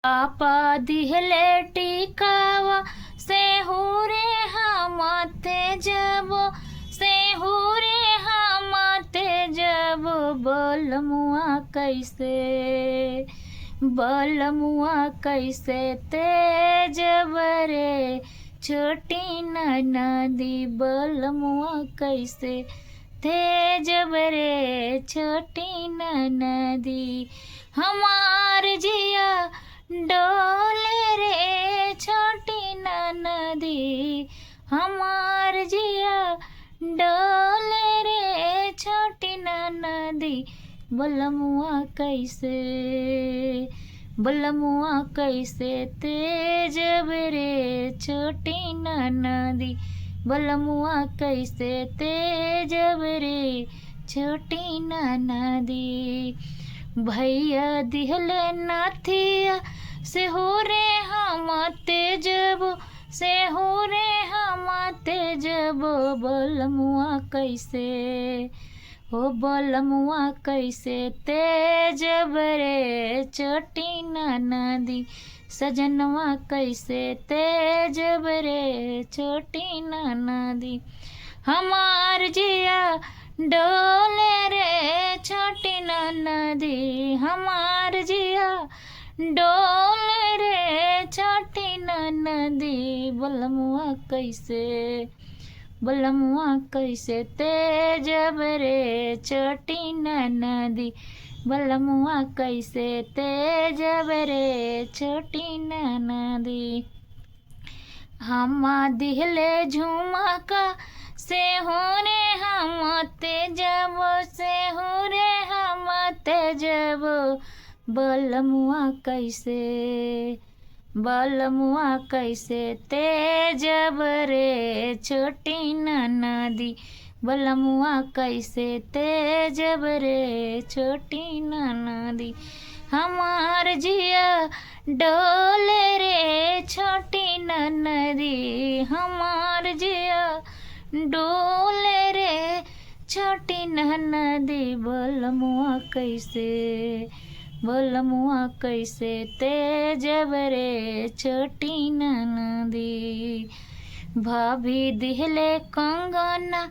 आपा दिहले टिकावा सेहुरे हमते जब सेहुरे हमते जब बलमुआ कैसे तेजब रे छोटी नदी बलमुआ कैसे तेजब रे छोटी नदी हमार जिया डोले रे छोटी नदी हमार जिया डोले रे छोटी नदी बलमुआ कैसे तेजब रे छोटी नदी बलमुआ कैसे तेजब रे छोटी नदी भैया दिहले नाथिया से हो रे हम तेजब से हो रे हम तेजब बलमुआ कैसे हो बलमुआ कैसे तेजब रे छोटी नदी सजनवा कैसे तेजब रे छोटी नदी हमार जिया डोले रे छोटी नदी हमार जिया डोले रे छोटी नदी बलमुआ कैसे तेजब रे छोटी नदी बलमुआ कैसे तेजब रे छोटी नदी हमा दिहले झुमका से हो रे हम तेजब से हो रे हम तेजब बलमुआ कैसे तेजब रे छोटी नदी बलमुआ कैसे तेजब रे छोटी नदी हमार जिया डोले रे छोटी नदी हमार जिया डोले रे छोटी नदी बलमुआ कैसे तेजब रे छोटी नदी भाभी दिहले कंगना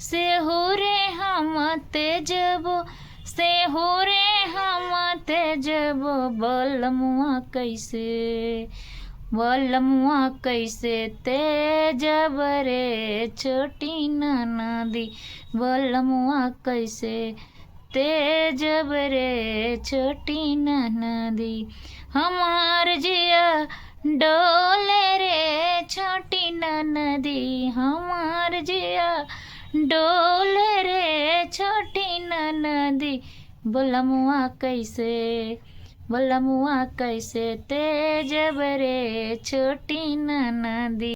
से हो रे हम तेजब से हो रे हम तेजब बलमुआ कैसे तेजब रे छोटी नदी बलमुआ कैसे तेजब रे छोटी नदी हमार जिया डोले रे छोटी नदी हमार जिया डोले रे छोटी नदी बलमुआ कैसे तेजब रे छोटी नदी।